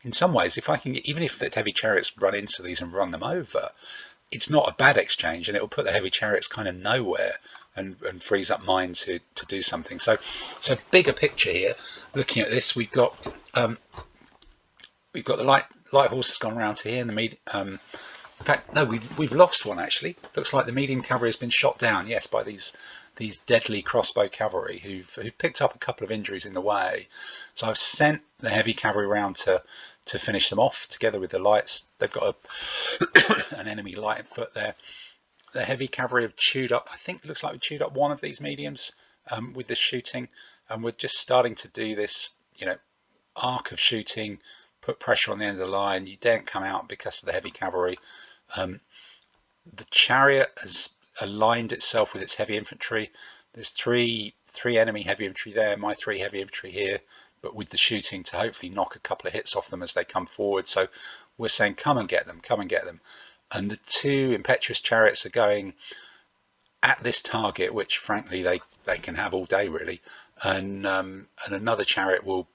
in some ways, if I can, even if the heavy chariots run into these and run them over, it's not a bad exchange, and it will put the heavy chariots kind of nowhere and frees up mine to do something. So bigger picture here, looking at this, we've got the light horse has gone around to here, and the in fact, no, we've lost one actually. Looks like the medium cavalry has been shot down, yes, by these deadly crossbow cavalry who've picked up a couple of injuries in the way. So I've sent the heavy cavalry around to finish them off together with the lights. They've got an enemy light foot there. The heavy cavalry have chewed up, I think it looks like we chewed up one of these mediums with the shooting, and we're just starting to do this, arc of shooting, put pressure on the end of the line. You daren't come out because of the heavy cavalry. The chariot has aligned itself with its heavy infantry. There's three enemy heavy infantry there, my 3 heavy infantry here, but with the shooting to hopefully knock a couple of hits off them as they come forward. So we're saying, come and get them. And the 2 impetuous chariots are going at this target, which frankly they can have all day really. And another chariot will,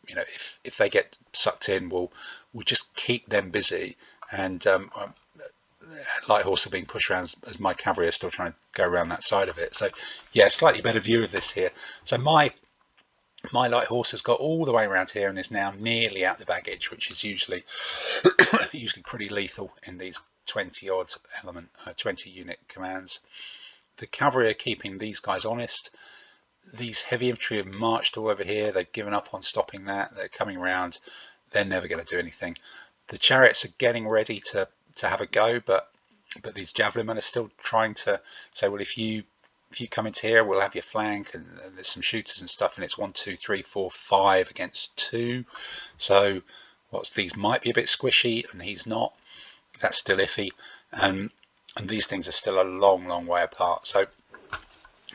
if they get sucked in, we'll just keep them busy. And light horse are being pushed around as my cavalry are still trying to go around that side of it. So yeah, slightly better view of this here. So my light horse has got all the way around here and is now nearly at the baggage, which is usually pretty lethal in these 20 unit commands. The cavalry are keeping these guys honest. These heavy infantry have marched all over here. They've given up on stopping that. They're coming around. They're never going to do anything. The chariots are getting ready to have a go, but these javelinmen are still trying to say, well, if you come into here, we'll have your flank, and there's some shooters and stuff, and it's 1, 2, 3, 4, 5 against 2. So these might be a bit squishy, and he's not. That's still iffy, and these things are still a long way apart. So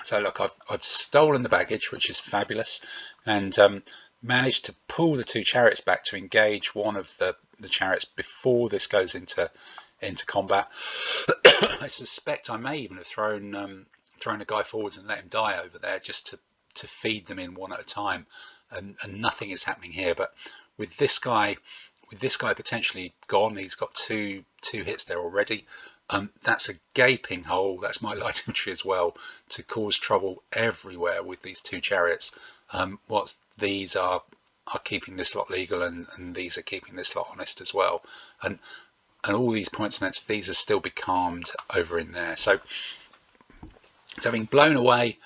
So look, I've stolen the baggage, which is fabulous, and managed to pull the 2 chariots back to engage one of the chariots before this goes into combat. I suspect I may even have thrown a guy forwards and let him die over there, just to feed them in one at a time, and nothing is happening here. But with this guy potentially gone, he's got two hits there already. That's a gaping hole. That's my light infantry as well, to cause trouble everywhere with these 2 chariots. Whilst these are keeping this lot legal, and these are keeping this lot honest as well. And all these points nets, these are still becalmed over in there. So having blown away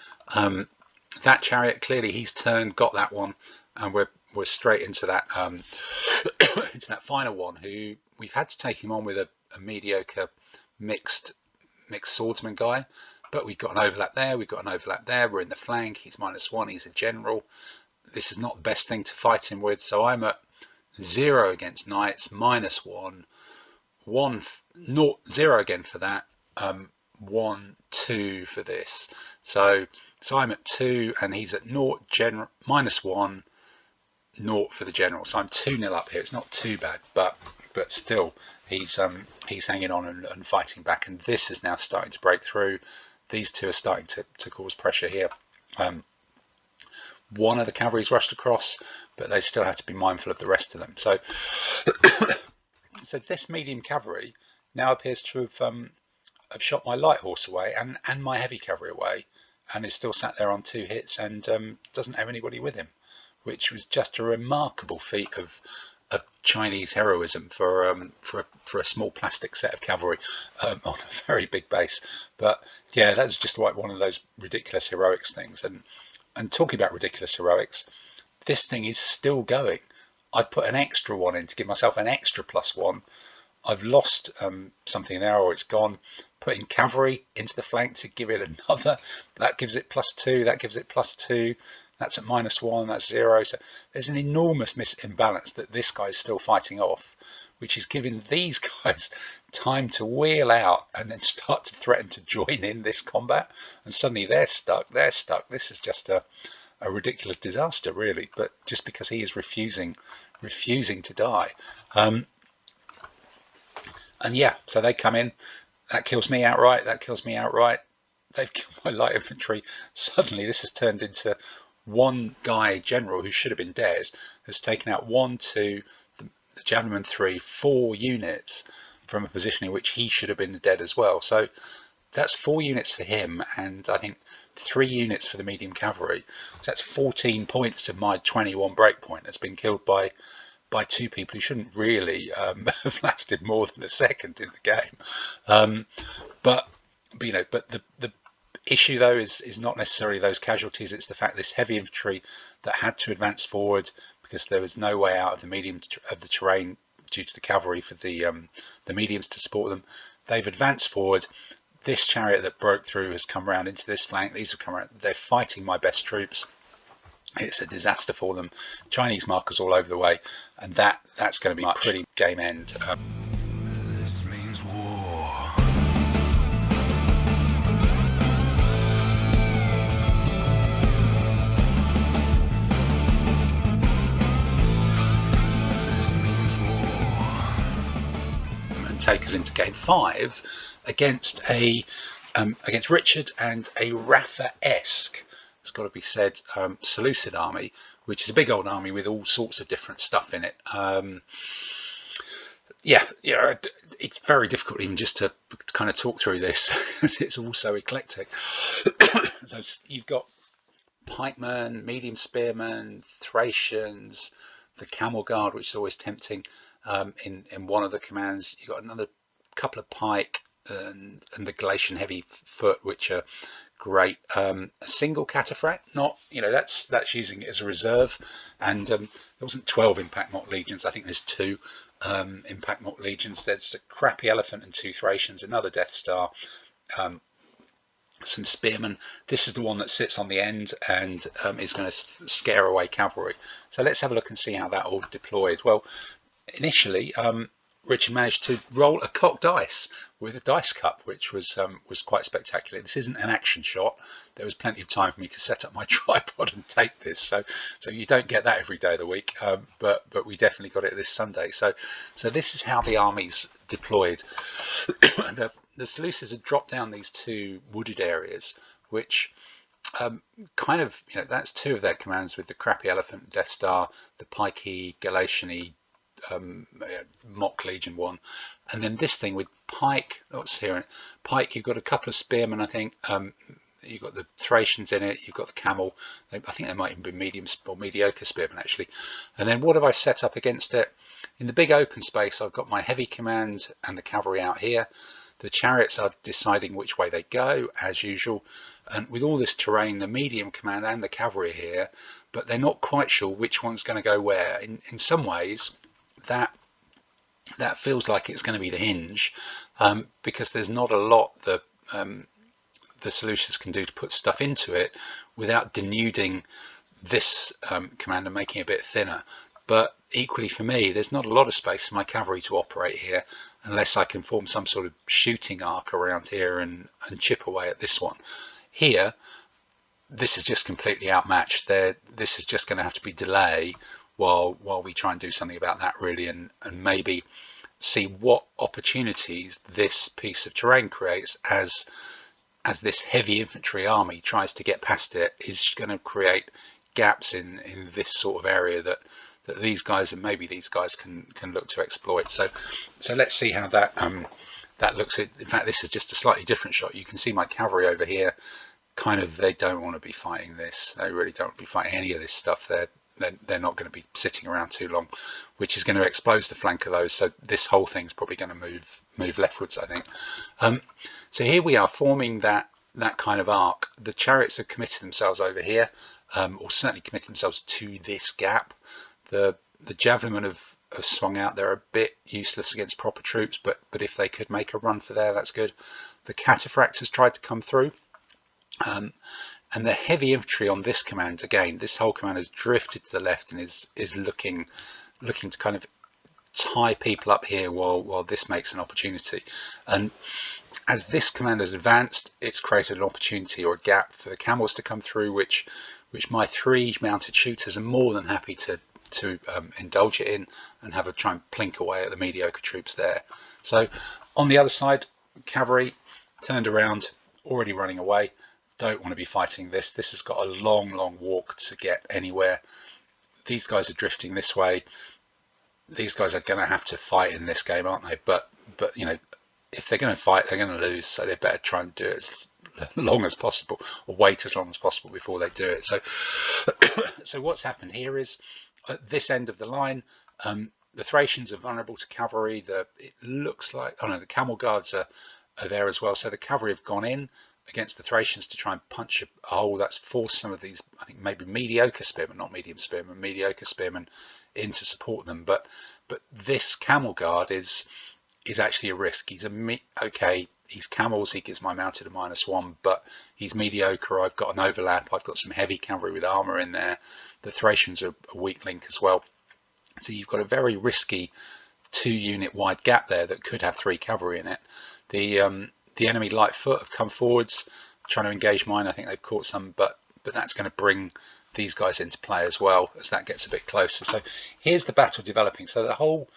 that chariot, clearly he's turned, got that one, and we're straight into that into that final one, who we've had to take him on with a mediocre mixed swordsman guy, but we've got an overlap there, we've got an overlap there, we're in the flank, he's -1, he's a general. This is not the best thing to fight him with, so I'm at 0 against knights, -1, 1, 0 again for that, 1, 2 for this. So I'm at 2 and he's at 0, general, -1, 0 for the general. So I'm 2-0 up here. It's not too bad, but still he's hanging on and fighting back, and this is now starting to break through. These 2 are starting to cause pressure here. One of the cavalry's rushed across, but they still have to be mindful of the rest of them. So so this medium cavalry now appears to have shot my light horse away and my heavy cavalry away, and is still sat there on 2 hits and doesn't have anybody with him, which was just a remarkable feat of Chinese heroism for a small plastic set of cavalry on a very big base. But yeah, that was just like one of those ridiculous heroics things. And talking about ridiculous heroics, this thing is still going. I've put an extra 1 in to give myself an extra +1. I've lost something there, or it's gone. Putting cavalry into the flank to give it another, that gives it +2, that gives it +2. That's at -1, that's 0. So there's an enormous imbalance that this guy's still fighting off, which is giving these guys time to wheel out and then start to threaten to join in this combat. And suddenly they're stuck. This is just a ridiculous disaster, really. But just because he is refusing to die. And yeah, so they come in. That kills me outright. They've killed my light infantry. Suddenly this has turned into one guy general who should have been dead has taken out 1, 2, the javelin 3, 4 units from a position in which he should have been dead as well. So that's 4 units for him, and I think 3 units for the medium cavalry. So that's 14 points of my 21 breakpoint that's been killed by 2 people who shouldn't really have lasted more than a second in the game. But the issue though is not necessarily those casualties. It's the fact this heavy infantry that had to advance forward because there was no way out of the terrain due to the cavalry for the mediums to support them. They've advanced forward. This chariot that broke through has come around into this flank. These have come around. They're fighting my best troops. It's a disaster for them. Chinese markers all over the way, and that's going to be pretty game end. This means war. This means war. And take us into game 5 against Richard and a Rafa-esque, it's got to be said, Seleucid army, which is a big old army with all sorts of different stuff in it. It's very difficult even just to kind of talk through this because it's all so eclectic. So you've got pikemen, medium spearmen, Thracians, the camel guard, which is always tempting. In one of the commands, you've got another couple of pike and the Galatian heavy foot, which are great. A single cataphract, not, that's using it as a reserve, and there wasn't 12 impact mock legions. I think there's 2 impact mock legions. There's a crappy elephant and 2 Thracians, another Death Star, some spearmen. This is the one that sits on the end and is going to scare away cavalry. So let's have a look and see how that all deployed. Well, initially Richard managed to roll a cocked dice with a dice cup, which was quite spectacular. This isn't an action shot. There was plenty of time for me to set up my tripod and take this, so you don't get that every day of the week, but we definitely got it this Sunday. So this is how the armies deployed. The Seleucids had dropped down these two wooded areas, which kind of, that's two of their commands, with the crappy elephant Death Star, the pikey Galatian mock Legion one, and then this thing with pike. What's here? Pike. You've got a couple of spearmen, I think. You've got the Thracians in it. You've got the camel. I think they might even be medium or mediocre spearmen actually. And then what have I set up against it? In the big open space, I've got my heavy command and the cavalry out here. The chariots are deciding which way they go, as usual. And with all this terrain, the medium command and the cavalry are here, but they're not quite sure which one's going to go where. In some ways, that feels like it's going to be the hinge, because there's not a lot the Seleucids can do to put stuff into it without denuding this command and making it a bit thinner. But equally for me, there's not a lot of space for my cavalry to operate here unless I can form some sort of shooting arc around here and chip away at this one. Here, this is just completely outmatched. This is just going to have to be delay while we try and do something about that, really, and maybe see what opportunities this piece of terrain creates as this heavy infantry army tries to get past it. Is going to create gaps in this sort of area that these guys and maybe these guys can look to exploit. So let's see how that looks. In fact, this is just a slightly different shot. You can see my cavalry over here. Kind of, they don't want to be fighting this. They really don't want to be fighting any of this stuff. They're not going to be sitting around too long, which is going to expose the flank of those. So this whole thing's probably going to move leftwards, I think. So here we are forming that kind of arc. The chariots have committed themselves over here, or certainly committed themselves to this gap. The javelinmen have swung out. They're a bit useless against proper troops, but if they could make a run for there, that's good. The cataphract has tried to come through. And the heavy infantry on this command, again, this whole command has drifted to the left and is looking to kind of tie people up here while this makes an opportunity. And as this command has advanced, it's created an opportunity or a gap for the camels to come through, which my 3 mounted shooters are more than happy to indulge it in and have a try and plink away at the mediocre troops there. So on the other side, cavalry turned around, already running away. Don't want to be fighting this. This has got a long walk to get anywhere. These guys are drifting this way. These guys are going to have to fight in this game, aren't they? But if they're going to fight, they're going to lose. So they better try and do it as long as possible, or wait as long as possible before they do it. So what's happened here is at this end of the line, the Thracians are vulnerable to cavalry. It looks like, oh no, the camel guards are there as well. So the cavalry have gone in against the Thracians to try and punch a hole. That's forced some of these, I think maybe mediocre spearmen, not medium spearmen, mediocre spearmen in to support them. But this camel guard is actually a risk. He's he's camels, he gives my mounted a -1, but he's mediocre. I've got an overlap. I've got some heavy cavalry with armor in there. The Thracians are a weak link as well. So you've got a very risky 2-unit wide gap there that could have 3 cavalry in it. The enemy light foot have come forwards trying to engage mine. I think they've caught some, but that's going to bring these guys into play as well as that gets a bit closer. So here's the battle developing. So the whole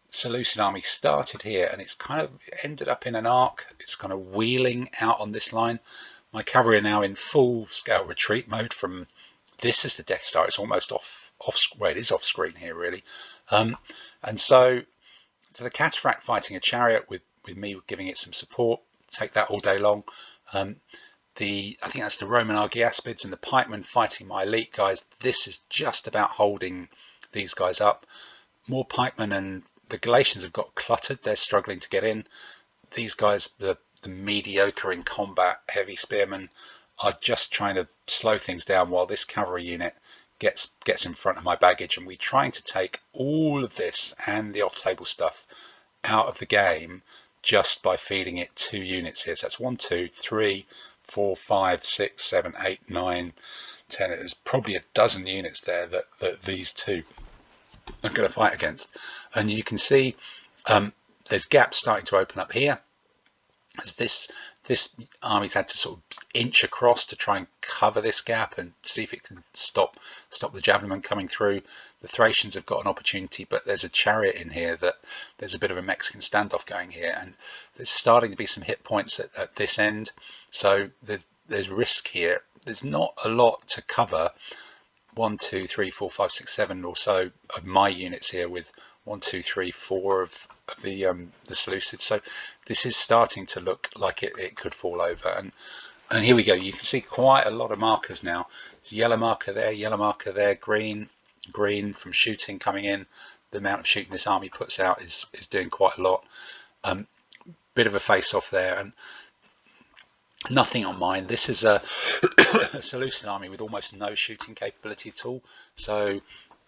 Seleucid army started here and it's kind of ended up in an arc. It's kind of wheeling out on this line. My cavalry are now in full scale retreat mode from this is the Death Star. It's almost well, it is off screen here really. And so the cataphract fighting a chariot with me giving it some support. Take that all day long. I think that's the Roman Argiaspids and the pikemen fighting my elite guys. This is just about holding these guys up. More pikemen, and the Galatians have got cluttered. They're struggling to get in. These guys, the mediocre in combat heavy spearmen, are just trying to slow things down while this cavalry unit gets in front of my baggage. And we're trying to take all of this and the off-table stuff out of the game just by feeding it 2 units here. So that's 1, 2, 3, 4, 5, 6, 7, 8, 9, 10. There's probably a dozen units there that these 2 are going to fight against. And you can see There's gaps starting to open up here, as this army's had to sort of inch across to try and cover this gap and see if it can stop the javelin coming through. The Thracians have got an opportunity, but there's a chariot in here that there's a bit of a Mexican standoff going here, and there's starting to be some hit points at this end, so there's risk here. There's not a lot to cover. 1, 2, 3, 4, 5, 6, 7 or so of my units here, with 1, 2, 3, 4 of the Seleucid. So this is starting to look like it could fall over, and here we go. You can see quite a lot of markers now. There's a yellow marker there, green from shooting coming in. The amount of shooting this army puts out is doing quite a lot. Bit of a face off there, and nothing on mine. This is a Seleucid army with almost no shooting capability at all, so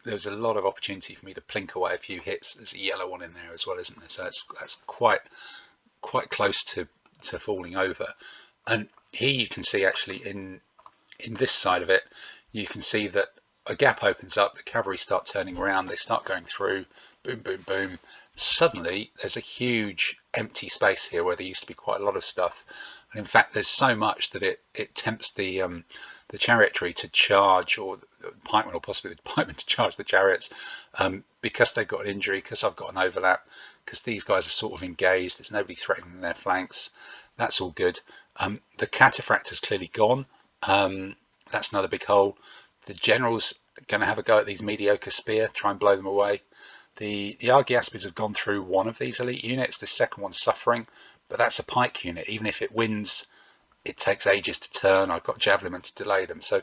there's a lot of opportunity for me to plink away a few hits. There's a yellow one in there as well, isn't there? So that's quite close to falling over. And here you can see, actually, in this side of it, you can see that a gap opens up, the cavalry start turning around, they start going through, boom, boom, boom. Suddenly there's a huge empty space here where there used to be quite a lot of stuff. And in fact, there's so much that it tempts the chariotry to charge, or the pikemen, or possibly the pikemen to charge the chariots, because they've got an injury, because I've got an overlap, because these guys are sort of engaged. There's nobody threatening their flanks. That's all good. The cataphract's clearly gone. That's another big hole. The general's going to have a go at these mediocre spear, try and blow them away. The Argiaspes have gone through one of these elite units. The second one's suffering, but that's a pike unit. Even if it wins, it takes ages to turn. I've got javelinmen to delay them. So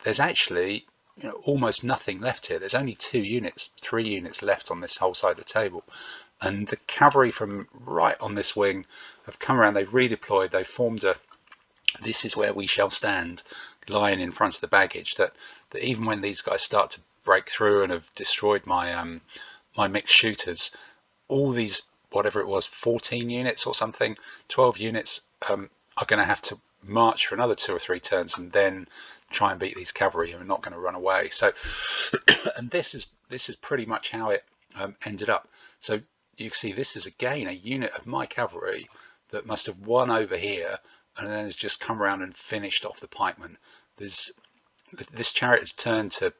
there's actually, almost nothing left here. There's only 3 units left on this whole side of the table. And the cavalry from right on this wing have come around. They've redeployed. They've formed this is where we shall stand line in front of the baggage, that even when these guys start to break through and have destroyed my my mixed shooters, all these, whatever it was, 14 units or something, 12 units are going to have to march for another 2 or 3 turns and then try and beat these cavalry who are not going to run away. So and this is pretty much how it ended up. So you can see this is again a unit of my cavalry that must have won over here and then has just come around and finished off the pikemen. This chariot has turned to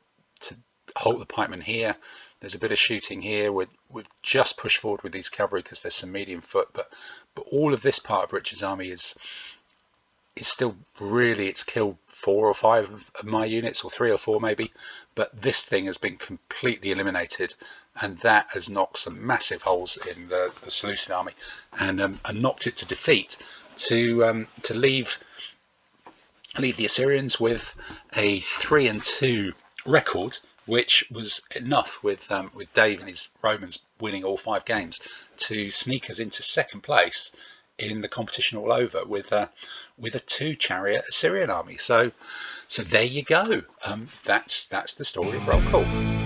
halt the pikemen here. There's a bit of shooting here. We've just pushed forward with these cavalry because there's some medium foot, but all of this part of Richard's army is still really, it's killed 4 or 5 of my units, or 3 or 4 maybe, but this thing has been completely eliminated, and that has knocked some massive holes in the Seleucid army and knocked it to defeat, to leave the Assyrians with a 3-2 record, which was enough with Dave and his Romans winning all 5 games to sneak us into 2nd place in the competition all over with a 2-chariot Assyrian army. So there you go. That's the story of Roll Call.